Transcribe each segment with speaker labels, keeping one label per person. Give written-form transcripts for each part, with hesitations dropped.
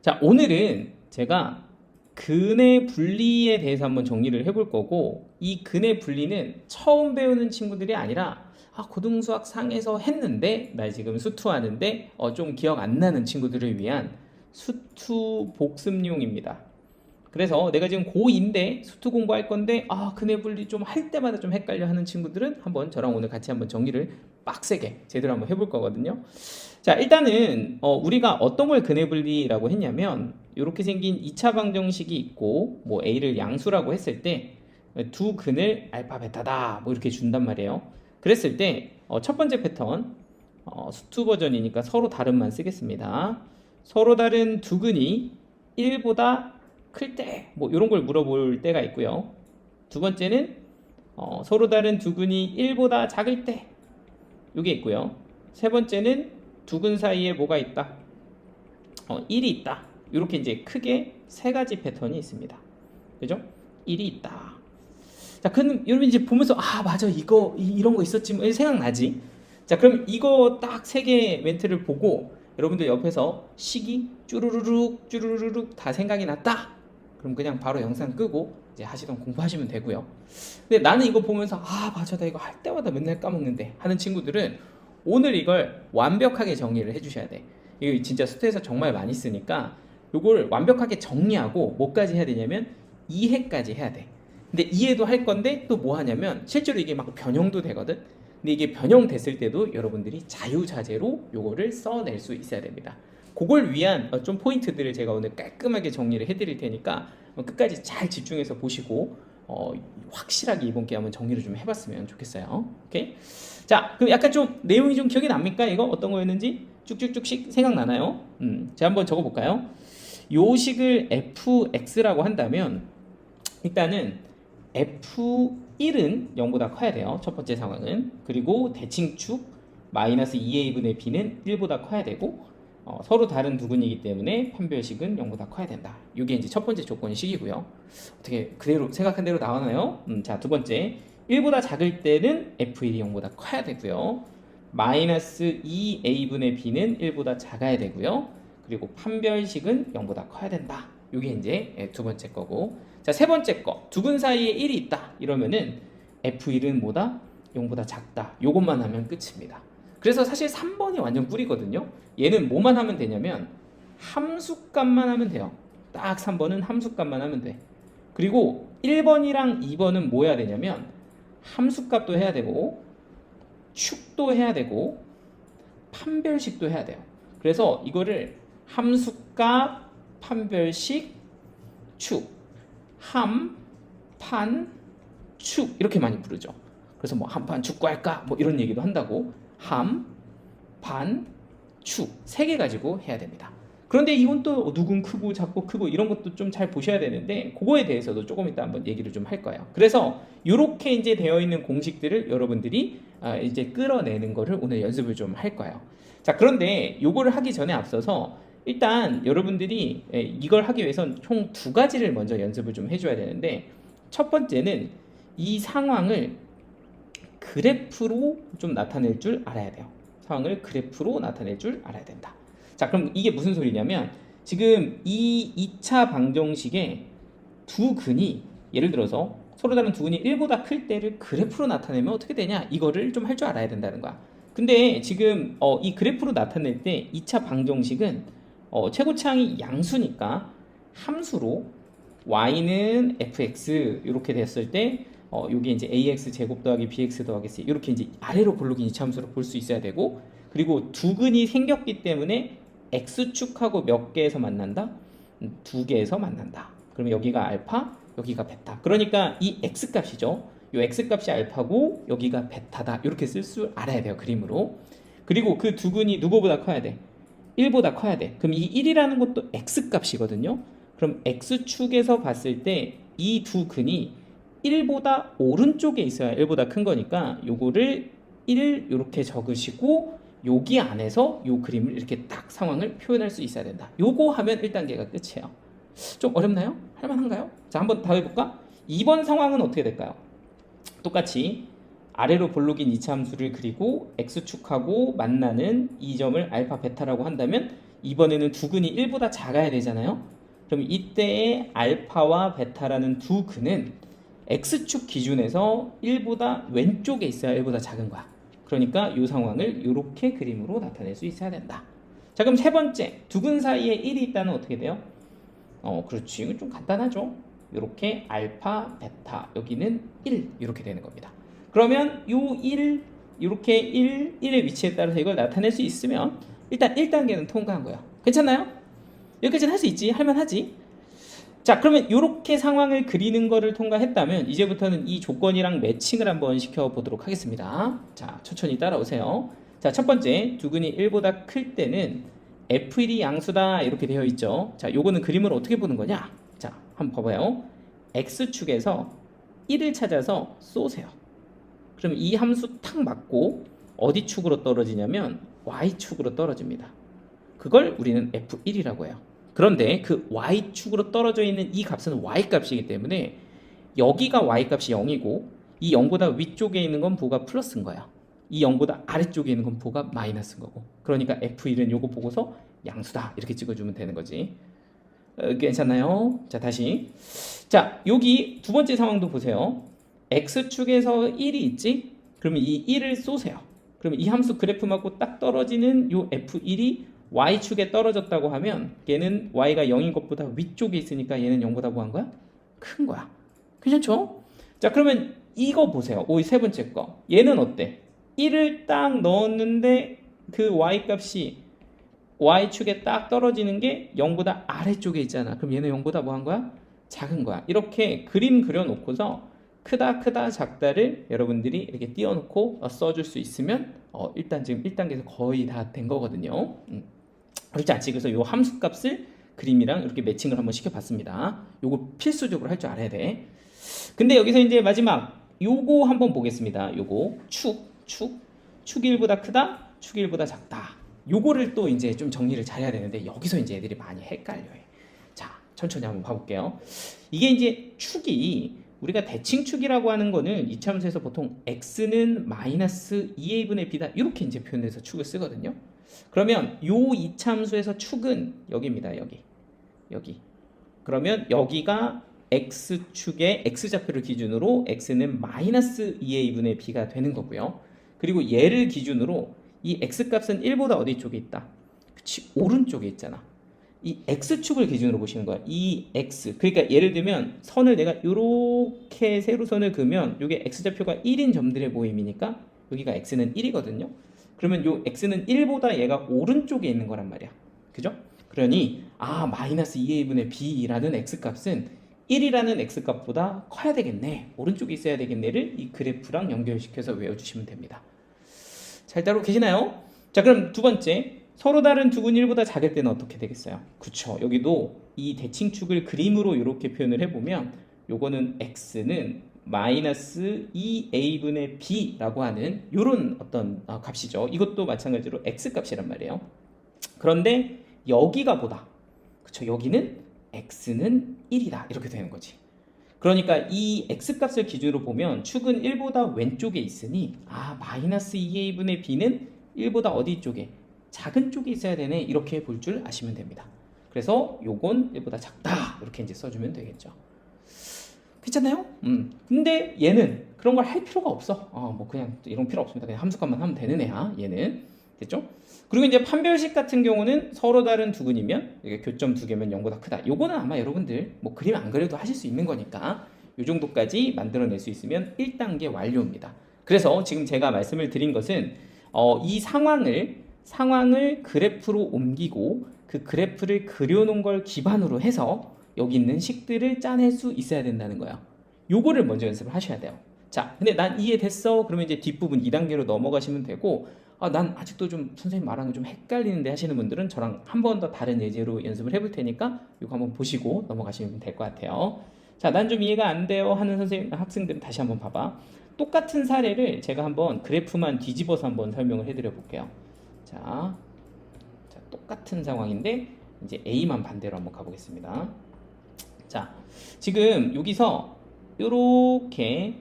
Speaker 1: 자, 오늘은 제가 근의 분리에 대해서 한번 정리를 해볼 거고, 이 근의 분리는 처음 배우는 친구들이 아니라 고등수학 상에서 했는데 나 지금 수투하는데 좀 기억 안 나는 친구들을 위한 수투 복습용입니다. 그래서 내가 지금 고2인데 수투 공부할 건데 근해 분리 좀 할 때마다 좀 헷갈려 하는 친구들은 한번 저랑 오늘 같이 한번 정리를 빡세게 제대로 한번 해볼 거거든요. 자, 일단은 우리가 어떤 걸 근해 분리라고 했냐면 이렇게 생긴 2차 방정식이 있고 뭐 a를 양수라고 했을 때 두 근을 알파 베타다 뭐 이렇게 준단 말이에요. 그랬을 때 첫 번째 패턴 수투 버전이니까 서로 다른만 쓰겠습니다. 서로 다른 두 근이 1보다 클 때 뭐 이런 걸 물어볼 때가 있고요. 두 번째는 서로 다른 두 근이 1보다 작을 때 이게 있고요. 세 번째는 두 근 사이에 뭐가 있다? 1이 있다. 이렇게 이제 크게 세 가지 패턴이 있습니다. 그죠? 1이 있다. 자, 그럼 여러분 이제 보면서 맞아, 이거 이런 거 있었지 뭐 생각나지? 자, 그럼 이거 딱 세 개 멘트를 보고 여러분들 옆에서 식이 쭈루루룩 쭈루루룩 다 생각이 났다. 그럼 그냥 바로 영상 끄고 이제 하시던 공부하시면 되고요. 근데 나는 이거 보면서 맞아, 나 이거 할 때마다 맨날 까먹는데 하는 친구들은 오늘 이걸 완벽하게 정리를 해주셔야 돼. 이거 진짜 수트에서 정말 많이 쓰니까 이걸 완벽하게 정리하고 뭐까지 해야 되냐면 이해까지 해야 돼. 근데 이해도 할 건데 또 뭐 하냐면 실제로 이게 막 변형도 되거든. 근데 이게 변형됐을 때도 여러분들이 자유자재로 요거를 써낼 수 있어야 됩니다. 그걸 위한 좀 포인트들을 제가 오늘 깔끔하게 정리를 해드릴 테니까 끝까지 잘 집중해서 보시고 확실하게 이번 기회 한번 정리를 좀 해봤으면 좋겠어요. 오케이? 자, 그럼 약간 좀 내용이 좀 기억이 납니까? 이거 어떤 거였는지 쭉쭉쭉씩 생각나나요? 제가 한번 적어볼까요? 요 식을 fx라고 한다면 일단은 f1은 0보다 커야 돼요. 첫 번째 상황은. 그리고 대칭축 마이너스 2a분의 b는 1보다 커야 되고 서로 다른 두 근이기 때문에 판별식은 0보다 커야 된다. 이게 이제 첫 번째 조건식이고요. 어떻게 그대로 생각한 대로 나오나요? 자, 두 번째 1보다 작을 때는 f1이 0보다 커야 되고요. 마이너스 2a분의 b는 1보다 작아야 되고요. 그리고 판별식은 0보다 커야 된다. 이게 이제 두 번째 거고. 자, 세 번째 거. 두 근 사이에 1이 있다. 이러면은 f1은 뭐다? 0보다 작다. 요것만 하면 끝입니다. 그래서 사실 3번이 완전 꿀이거든요. 얘는 뭐만 하면 되냐면 함수값만 하면 돼요. 딱 3번은 함수값만 하면 돼. 그리고 1번이랑 2번은 뭐 해야 되냐면 함수값도 해야 되고 축도 해야 되고 판별식도 해야 돼요. 그래서 이거를 함수값, 판별식, 축, 함, 판, 축 이렇게 많이 부르죠. 그래서 뭐 한판 축구할까? 뭐 이런 얘기도 한다고. 함, 반, 축 세 개 가지고 해야 됩니다. 그런데 이건 또 누군 크고 작고 크고 이런 것도 좀 잘 보셔야 되는데 그거에 대해서도 조금 이따 한번 얘기를 좀 할 거예요. 그래서 이렇게 이제 되어 있는 공식들을 여러분들이 이제 끌어내는 거를 오늘 연습을 좀 할 거예요. 자, 그런데 요거를 하기 전에 앞서서 일단 여러분들이 이걸 하기 위해선 총 두 가지를 먼저 연습을 좀 해줘야 되는데 첫 번째는 이 상황을 그래프로 좀 나타낼 줄 알아야 돼요. 상황을 그래프로 나타낼 줄 알아야 된다. 자, 그럼 이게 무슨 소리냐면 지금 이 2차 방정식의 두 근이 예를 들어서 서로 다른 두 근이 1보다 클 때를 그래프로 나타내면 어떻게 되냐? 이거를 좀 할 줄 알아야 된다는 거야. 근데 지금 이 그래프로 나타낼 때 2차 방정식은 최고차항이 양수니까 함수로 y는 fx 이렇게 됐을 때 요게 이제 ax 제곱 더하기 bx 더하기 c 이렇게 이제 아래로 볼록인 이차함수로 볼 수 있어야 되고 그리고 두 근이 생겼기 때문에 x축하고 몇 개에서 만난다? 두 개에서 만난다. 그러면 여기가 알파, 여기가 베타. 그러니까 이 x값이죠. 이 x값이 알파고 여기가 베타다. 이렇게 쓸 줄 알아야 돼요. 그림으로. 그리고 그 두 근이 누구보다 커야 돼? 1보다 커야 돼. 그럼 이 1이라는 것도 x값이거든요. 그럼 x축에서 봤을 때 이 두 근이 1보다 오른쪽에 있어야 1보다 큰 거니까 요거를 1 이렇게 적으시고 여기 안에서 요 그림을 이렇게 딱 상황을 표현할 수 있어야 된다. 요거 하면 1단계가 끝이에요. 좀 어렵나요? 할만한가요? 자, 한번 더 해볼까? 2번 상황은 어떻게 될까요? 똑같이 아래로 볼록인 이차함수를 그리고 x축하고 만나는 이 점을 알파 베타라고 한다면 이번에는 두근이 1보다 작아야 되잖아요. 그럼 이때의 알파와 베타라는 두 근은 X축 기준에서 1보다 왼쪽에 있어야 1보다 작은 거야. 그러니까 이 상황을 이렇게 그림으로 나타낼 수 있어야 된다. 자, 그럼 세 번째, 두근 사이에 1이 있다는 어떻게 돼요? 그렇지. 이거 좀 간단하죠. 이렇게 알파, 베타, 여기는 1 이렇게 되는 겁니다. 그러면 요 1, 이렇게 1의 위치에 따라서 이걸 나타낼 수 있으면 일단 1단계는 통과한 거야. 괜찮나요? 여기까지는 할 수 있지. 할만하지. 자, 그러면 이렇게 상황을 그리는 거를 통과했다면 이제부터는 이 조건이랑 매칭을 한번 시켜보도록 하겠습니다. 자, 천천히 따라오세요. 자, 첫 번째, 두근이 1보다 클 때는 F1이 양수다 이렇게 되어 있죠. 자, 요거는 그림을 어떻게 보는 거냐? 자, 한번 봐봐요. X축에서 1을 찾아서 쏘세요. 그럼 이 함수 탁 맞고 어디 축으로 떨어지냐면 Y축으로 떨어집니다. 그걸 우리는 F1이라고 해요. 그런데 그 Y축으로 떨어져 있는 이 값은 Y값이기 때문에 여기가 Y값이 0이고 이 0보다 위쪽에 있는 건 부호가 플러스인 거야. 이 0보다 아래쪽에 있는 건 부호가 마이너스인 거고. 그러니까 F1은 요거 보고서 양수다 이렇게 찍어주면 되는 거지. 괜찮나요? 자, 다시. 자, 여기 두 번째 상황도 보세요. X축에서 1이 있지? 그러면 이 1을 쏘세요. 그러면 이 함수 그래프 맞고 딱 떨어지는 요 F1이 Y축에 떨어졌다고 하면 얘는 Y가 0인 것보다 위쪽에 있으니까 얘는 0보다 뭐한 거야? 큰 거야. 괜찮죠? 자, 그러면 이거 보세요. 이 세 번째 거. 얘는 어때? 1을 딱 넣었는데 그 Y값이 Y축에 딱 떨어지는 게 0보다 아래쪽에 있잖아. 그럼 얘는 0보다 뭐 한 거야? 작은 거야. 이렇게 그림 그려놓고서 크다 크다 작다를 여러분들이 이렇게 띄워놓고 써줄 수 있으면 일단 지금 1단계에서 거의 다 된 거거든요. 그렇지 않지? 그래서 이 함수값을 그림이랑 이렇게 매칭을 한번 시켜봤습니다. 요거 필수적으로 할 줄 알아야 돼. 근데 여기서 이제 마지막 요거 한번 보겠습니다. 요거 축 1보다 크다, 축 1보다 작다. 요거를 또 이제 좀 정리를 잘해야 되는데 여기서 이제 애들이 많이 헷갈려요. 자, 천천히 한번 봐볼게요. 이게 이제 축이 우리가 대칭축이라고 하는 거는 이차함수에서 보통 x는 마이너스 2a분의 b다 이렇게 이제 표현해서 축을 쓰거든요. 그러면 요 이차함수에서 축은 여기입니다. 여기. 그러면 여기가 x축의 x좌표를 기준으로 x는 마이너스 2a분의 b가 되는 거고요. 그리고 얘를 기준으로 이 x값은 1보다 어디 쪽에 있다? 그치, 오른쪽에 있잖아. 이 x축을 기준으로 보시는 거야. 이 x. 그러니까 예를 들면 선을 내가 이렇게 세로선을 그으면 이게 x좌표가 1인 점들의 모임이니까 여기가 x는 1이거든요. 그러면 요 x는 1보다 얘가 오른쪽에 있는 거란 말이야. 그죠? 그러니 마이너스 2a분의 b라는 x값은 1이라는 x값보다 커야 되겠네. 오른쪽에 있어야 되겠네를 이 그래프랑 연결시켜서 외워주시면 됩니다. 잘 따로 계시나요? 자, 그럼 두 번째. 서로 다른 두근 1보다 작을 때는 어떻게 되겠어요? 그쵸. 여기도 이 대칭축을 그림으로 이렇게 표현을 해보면 요거는 x는 마이너스 2a분의 b라고 하는 요런 어떤 값이죠. 이것도 마찬가지로 x값이란 말이에요. 그런데 여기가 보다. 그쵸. 여기는 x는 1이다. 이렇게 되는 거지. 그러니까 이 x값을 기준으로 보면 축은 1보다 왼쪽에 있으니 마이너스 2a분의 b는 1보다 어디 쪽에? 작은 쪽에 있어야 되네. 이렇게 볼 줄 아시면 됩니다. 그래서 요건 1보다 작다. 이렇게 이제 써주면 되겠죠. 괜찮나요? 근데 얘는 그런 걸 할 필요가 없어. 뭐 그냥 이런 필요 없습니다. 그냥 함수값만 하면 되는 애야. 얘는. 됐죠? 그리고 이제 판별식 같은 경우는 서로 다른 두근이면 이게 교점 두 개면 0보다 크다. 요거는 아마 여러분들 뭐 그림 안 그려도 하실 수 있는 거니까 요 정도까지 만들어낼 수 있으면 1단계 완료입니다. 그래서 지금 제가 말씀을 드린 것은 이 상황을 그래프로 옮기고 그 그래프를 그려놓은 걸 기반으로 해서 여기 있는 식들을 짜낼 수 있어야 된다는 거예요. 요거를 먼저 연습을 하셔야 돼요. 자, 근데 난 이해됐어. 그러면 이제 뒷부분 2단계로 넘어가시면 되고 난 아직도 좀 선생님 말하는 게 좀 헷갈리는데 하시는 분들은 저랑 한 번 더 다른 예제로 연습을 해볼 테니까 이거 한번 보시고 넘어가시면 될 것 같아요. 자, 난 좀 이해가 안 돼요 하는 학생들은 다시 한번 봐봐. 똑같은 사례를 제가 한번 그래프만 뒤집어서 한번 설명을 해드려 볼게요. 자, 똑같은 상황인데 이제 A만 반대로 한번 가보겠습니다. 자, 지금 여기서 이렇게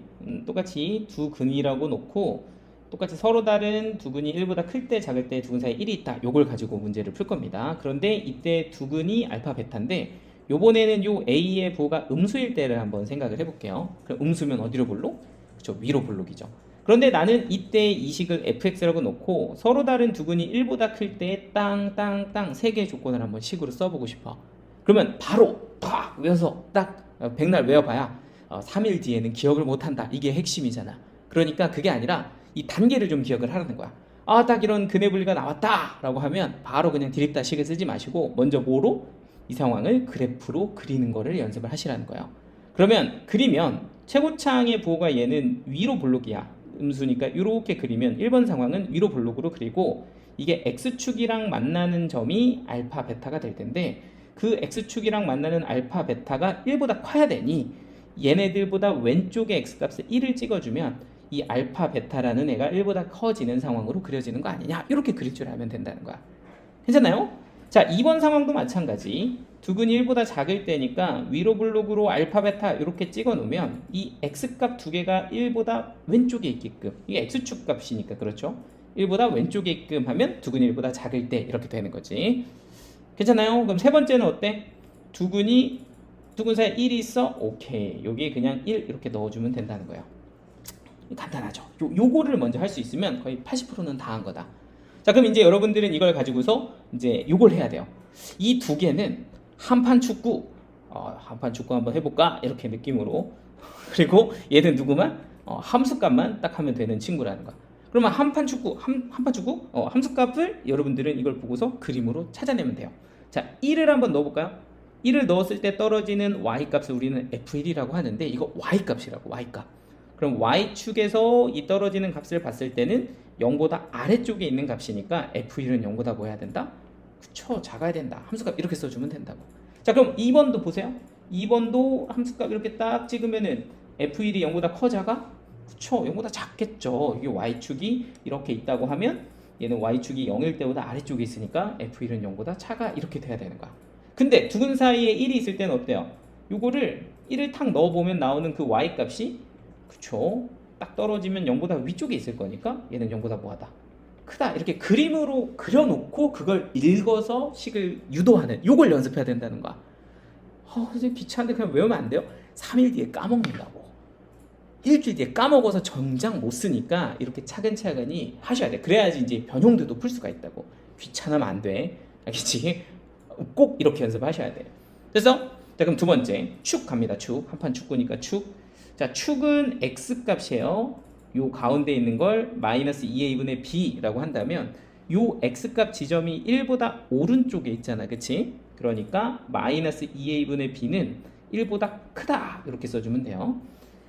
Speaker 1: 똑같이 두 근이라고 놓고 똑같이 서로 다른 두근이 1보다 클 때 작을 때 두근 사이에 1이 있다. 요걸 가지고 문제를 풀 겁니다. 그런데 이때 두근이 알파 베타인데 요번에는 요 A의 부호가 음수일 때를 한번 생각을 해볼게요. 그럼 음수면 어디로 볼록? 그쵸, 위로 볼록이죠. 그런데 나는 이때 이 식을 fx라고 놓고 서로 다른 두근이 1보다 클 때 땅땅땅 세 개의 조건을 한번 식으로 써보고 싶어. 그러면 바로 팍 외워서 딱 백날 외워봐야 3일 뒤에는 기억을 못한다. 이게 핵심이잖아. 그러니까 그게 아니라 이 단계를 좀 기억을 하라는 거야. 아, 딱 이런 근해 분리가 나왔다 라고 하면 바로 그냥 디립다 식을 쓰지 마시고 먼저 뭐로? 이 상황을 그래프로 그리는 거를 연습을 하시라는 거예요. 그러면 그리면 최고창의 부호가 얘는 위로 볼록이야. 음수니까 이렇게 그리면 1번 상황은 위로 볼록으로 그리고 이게 x축이랑 만나는 점이 알파 베타가 될 텐데 그 x축이랑 만나는 알파 베타가 1보다 커야 되니 얘네들보다 왼쪽에 x값을 1을 찍어주면 이 알파 베타라는 애가 1보다 커지는 상황으로 그려지는 거 아니냐, 이렇게 그릴 줄 알면 된다는 거야. 괜찮나요? 자, 2번 상황도 마찬가지. 두근이 1보다 작을 때니까 위로 블록으로 알파 베타 이렇게 찍어 놓으면 이 x값 두 개가 1보다 왼쪽에 있게끔, 이게 x축 값이니까 그렇죠, 1보다 왼쪽에 있게끔 하면 두근이 1보다 작을 때 이렇게 되는 거지. 괜찮나요? 그럼 세 번째는 어때? 두근 사이에 1이 있어? 오케이, 여기 그냥 1 이렇게 넣어주면 된다는 거예요. 간단하죠. 요거를 먼저 할 수 있으면 거의 80%는 다 한 거다. 자, 그럼 이제 여러분들은 이걸 가지고서 이제 요걸 해야 돼요. 이 두 개는 한판 축구, 한판 축구 한번 해볼까? 이렇게 느낌으로. 그리고 얘는 누구만? 함수값만 딱 하면 되는 친구라는 거야. 그러면 한판 축구, 함수값을 여러분들은 이걸 보고서 그림으로 찾아내면 돼요. 자, 1을 한번 넣어볼까요? 1을 넣었을 때 떨어지는 y값을 우리는 f1이라고 하는데 이거 y값이라고, y값. 그럼 y축에서 이 떨어지는 값을 봤을 때는 0보다 아래쪽에 있는 값이니까 f1은 0보다 뭐 해야 된다? 그쵸, 작아야 된다. 함수값 이렇게 써주면 된다고. 자, 그럼 2번도 보세요. 2번도 함수값 이렇게 딱 찍으면은 f1이 0보다 커, 작아? 그쵸, 0보다 작겠죠. 이게 y축이 이렇게 있다고 하면 얘는 y축이 0일 때보다 아래쪽에 있으니까 f1은 0보다 작아, 이렇게 돼야 되는 거야. 근데 두근 사이에 1이 있을 때는 어때요? 요거를 1을 탁 넣어보면 나오는 그 y값이, 그쵸, 딱 떨어지면 0보다 위쪽에 있을 거니까 얘는 0보다 뭐하다? 크다. 이렇게 그림으로 그려놓고 그걸 읽어서 식을 유도하는, 요걸 연습해야 된다는 거야. 선생님 귀찮은데 그냥 외우면 안 돼요? 3일 뒤에 까먹는다고. 일주일 뒤에 까먹어서 정작 못 쓰니까 이렇게 차근차근히 하셔야 돼. 그래야지 이제 변형들도 풀 수가 있다고. 귀찮으면 안 돼. 알겠지? 꼭 이렇게 연습하셔야 돼요. 그래서 자, 그럼 두 번째 축 갑니다. 축. 한판 축구니까 축. 자, 축은 x값이에요. 요 가운데 있는 걸 마이너스 2a분의 b라고 한다면 요 x값 지점이 1보다 오른쪽에 있잖아, 그치? 그러니까 마이너스 2a분의 b는 1보다 크다, 이렇게 써주면 돼요.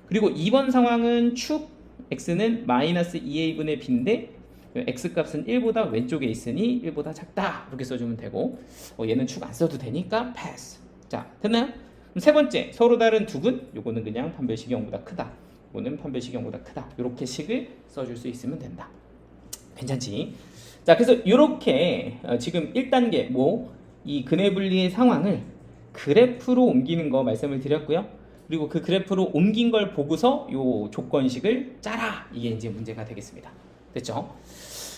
Speaker 1: 그리고 2번 상황은 축 x는 마이너스 2a분의 b인데 x값은 1보다 왼쪽에 있으니 1보다 작다, 이렇게 써주면 되고, 얘는 축 안 써도 되니까 패스. 자, 됐나요? 그럼 세 번째, 서로 다른 두근, 요거는 그냥 판별식이 0보다 크다, 요거는 판별식이 0보다 크다, 이렇게 식을 써줄 수 있으면 된다. 괜찮지? 자, 그래서 이렇게 지금 1단계 이 근해 분리의 상황을 그래프로 옮기는 거 말씀을 드렸고요. 그리고 그 그래프로 옮긴 걸 보고서 요 조건식을 짜라, 이게 이제 문제가 되겠습니다. 됐죠?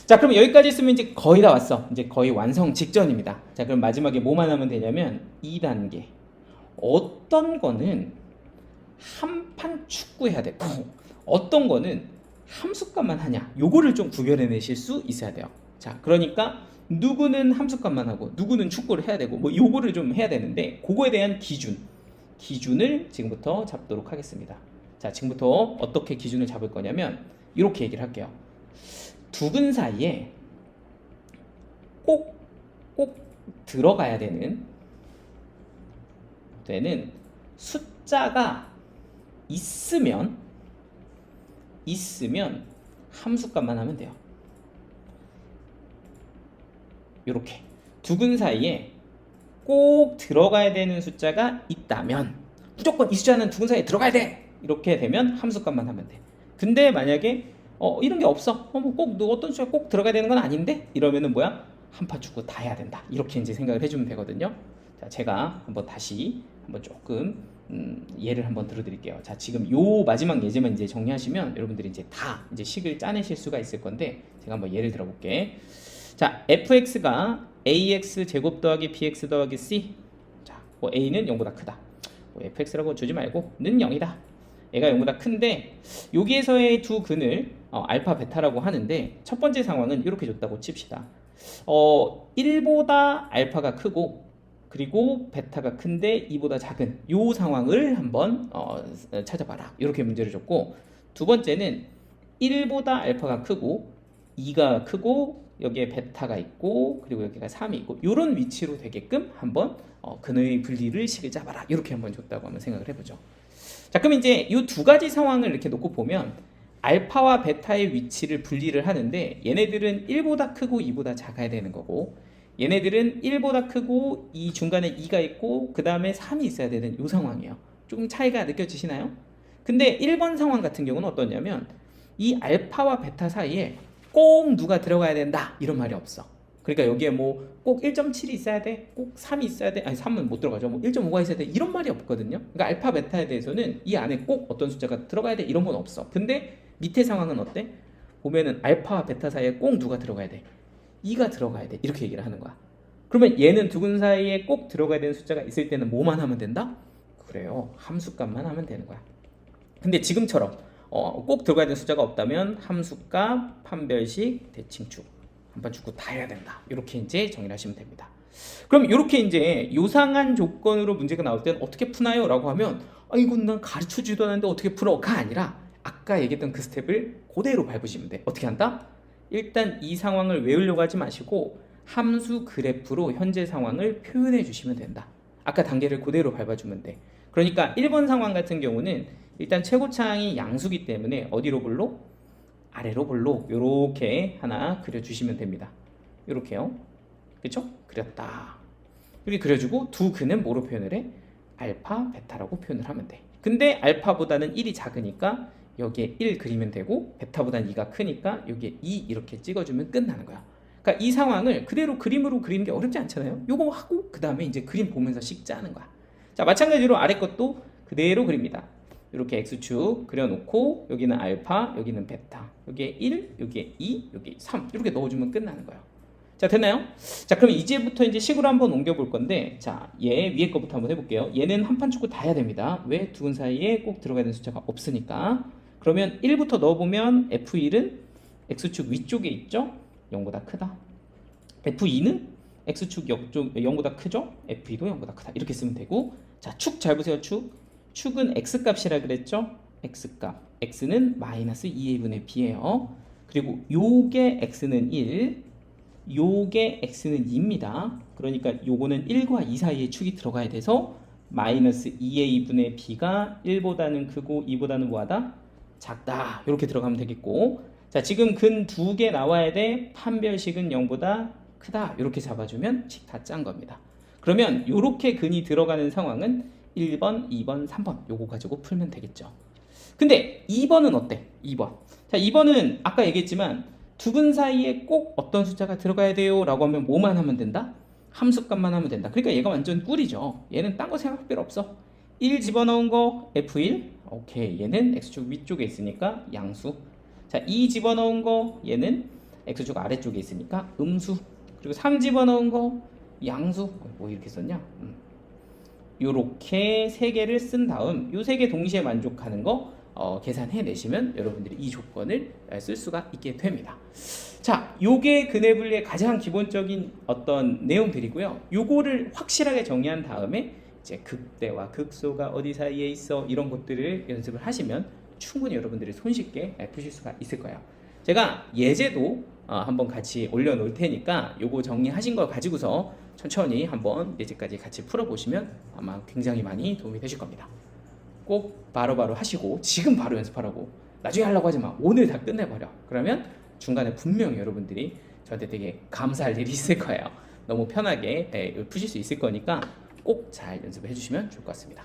Speaker 1: 자, 그럼 여기까지 있으면 이제 거의 다 왔어. 이제 거의 완성 직전입니다. 자, 그럼 마지막에 뭐만 하면 되냐면 2단계. 어떤 거는 한판 축구해야 되고 어떤 거는 함수값만 하냐, 요거를 좀 구별해 내실 수 있어야 돼요. 자, 그러니까 누구는 함수값만 하고 누구는 축구를 해야 되고 요거를 좀 해야 되는데, 그거에 대한 기준을 지금부터 잡도록 하겠습니다. 자, 지금부터 어떻게 기준을 잡을 거냐면 이렇게 얘기를 할게요. 두근 사이에 꼭 들어가야 되는 숫자가 있으면 함수값만 하면 돼요. 이렇게 두근 사이에 꼭 들어가야 되는 숫자가 있다면, 무조건 이 숫자는 두근 사이에 들어가야 돼, 이렇게 되면 함수값만 하면 돼. 근데 만약에 이런 게 없어, 꼭 어떤 숫자 꼭 들어가야 되는 건 아닌데, 이러면은 뭐야? 한판 축구 다 해야 된다, 이렇게 이제 생각을 해주면 되거든요. 자, 제가 다시 조금 예를 한번 들어드릴게요. 자, 지금 요 마지막 예제만 이제 정리하시면 여러분들이 이제 다 이제 식을 짜내실 수가 있을 건데 제가 한번 예를 들어볼게. 자, fx가 ax 제곱 더하기 bx 더하기 c. 자, 뭐 a는 0보다 크다. 뭐 fx라고 주지 말고 는 0이다. 얘가 0보다 큰데 여기에서의 두 근을 알파 베타라고 하는데 첫 번째 상황은 이렇게 줬다고 칩시다. 1보다 알파가 크고 그리고 베타가 큰데 2보다 작은 요 상황을 한번 찾아봐라. 이렇게 문제를 줬고 두 번째는 1보다 알파가 크고 2가 크고 여기에 베타가 있고 그리고 여기가 3이 있고 이런 위치로 되게끔 한번 근의 분리를 식을 잡아라. 이렇게 한번 줬다고 한번 생각을 해보죠. 자, 그럼 이제 이 두 가지 상황을 이렇게 놓고 보면 알파와 베타의 위치를 분리를 하는데 얘네들은 1보다 크고 2보다 작아야 되는 거고 얘네들은 1보다 크고 이 중간에 2가 있고 그 다음에 3이 있어야 되는 이 상황이에요. 조금 차이가 느껴지시나요? 근데 1번 상황 같은 경우는 어떠냐면 이 알파와 베타 사이에 꼭 누가 들어가야 된다 이런 말이 없어. 그러니까 여기에 뭐 꼭 1.7이 있어야 돼, 꼭 3이 있어야 돼, 아니 3은 못 들어가죠. 뭐 1.5가 있어야 돼 이런 말이 없거든요. 그러니까 알파 베타에 대해서는 이 안에 꼭 어떤 숫자가 들어가야 돼 이런 건 없어. 근데 밑에 상황은 어때? 보면은 알파와 베타 사이에 꼭 누가 들어가야 돼? 2가 들어가야 돼 이렇게 얘기를 하는 거야. 그러면 얘는 두 근 사이에 꼭 들어가야 되는 숫자가 있을 때는 뭐만 하면 된다? 그래요, 함수값만 하면 되는 거야. 근데 지금처럼 꼭 들어가야 되는 숫자가 없다면 함수값, 판별식, 대칭축 한 번 주고 다 해야 된다. 이렇게 이제 정리를 하시면 됩니다. 그럼 이렇게 이제 요상한 조건으로 문제가 나올 때는 어떻게 푸나요? 라고 하면 이건 난 가르쳐주지도 않았는데 어떻게 풀어가 아니라 아까 얘기했던 그 스텝을 그대로 밟으시면 돼. 어떻게 한다? 일단 이 상황을 외우려고 하지 마시고 함수 그래프로 현재 상황을 표현해 주시면 된다. 아까 단계를 그대로 밟아주면 돼. 그러니까 1번 상황 같은 경우는 일단 최고차항이 양수기 때문에 어디로 볼록? 아래로 볼록 요렇게 하나 그려주시면 됩니다. 요렇게요. 그쵸? 그렸다. 이렇게 그려주고 두 근은 뭐로 표현을 해? 알파, 베타라고 표현을 하면 돼. 근데 알파보다는 1이 작으니까 여기에 1 그리면 되고 베타보다는 2가 크니까 여기에 2 이렇게 찍어주면 끝나는 거야. 그러니까 이 상황을 그대로 그림으로 그리는 게 어렵지 않잖아요. 요거 하고 그 다음에 이제 그림 보면서 식 짜는 거야. 자, 마찬가지로 아래 것도 그대로 그립니다. 이렇게 x축 그려놓고 여기는 알파, 여기는 베타, 여기에 1, 여기에 2, 여기 3 이렇게 넣어주면 끝나는 거예요. 자, 됐나요? 자, 그럼 이제부터 이제 식으로 한번 옮겨볼 건데 자, 얘 위에 거부터 한번 해볼게요. 얘는 한판 축구 다 해야 됩니다. 왜? 두 근 사이에 꼭 들어가야 되는 숫자가 없으니까. 그러면 1부터 넣어보면 F1은 x축 위쪽에 있죠? 0보다 크다. F2는 x축 옆쪽 0보다 크죠? F2도 0보다 크다. 이렇게 쓰면 되고 자, 축 잘 보세요. 축은 x값이라 그랬죠? x값. x는 마이너스 2a분의 b예요. 그리고 요게 x는 1, 요게 x는 2입니다. 그러니까 요거는 1과 2 사이에 축이 들어가야 돼서 마이너스 2a분의 b가 1보다는 크고 2보다는 뭐하다? 작다. 이렇게 들어가면 되겠고 자, 지금 근 두 개 나와야 돼. 판별식은 0보다 크다. 이렇게 잡아주면 식 다 짠 겁니다. 그러면 요렇게 근이 들어가는 상황은 1번, 2번, 3번 요거 가지고 풀면 되겠죠. 근데 2번은 어때? 2번. 자, 2번은 아까 얘기했지만 두 근 사이에 꼭 어떤 숫자가 들어가야 돼요 라고 하면 뭐만 하면 된다? 함수값만 하면 된다. 그러니까 얘가 완전 꿀이죠. 얘는 딴 거 생각할 필요 없어. 1 집어넣은 거 F1 오케이. 얘는 x축 위쪽에 있으니까 양수. 자, 2 집어넣은 거 얘는 x축 아래쪽에 있으니까 음수. 그리고 3 집어넣은 거 양수. 뭐 이렇게 썼냐? 요렇게 세 개를 쓴 다음 요 세 개 동시에 만족하는 거 계산해 내시면 여러분들이 이 조건을 쓸 수가 있게 됩니다. 자, 요게 근해 분리의 가장 기본적인 어떤 내용들이고요. 요거를 확실하게 정리한 다음에 이제 극대와 극소가 어디 사이에 있어 이런 것들을 연습을 하시면 충분히 여러분들이 손쉽게 푸실 수가 있을 거예요. 제가 예제도 한번 같이 올려놓을 테니까 요거 정리하신 걸 가지고서 천천히 한번 예제까지 같이 풀어보시면 아마 굉장히 많이 도움이 되실 겁니다. 꼭 바로바로 하시고 지금 바로 연습하라고 나중에 하려고 하지 마. 오늘 다 끝내버려. 그러면 중간에 분명히 여러분들이 저한테 되게 감사할 일이 있을 거예요. 너무 편하게 푸실 수 있을 거니까 꼭 잘 연습을 해주시면 좋을 것 같습니다.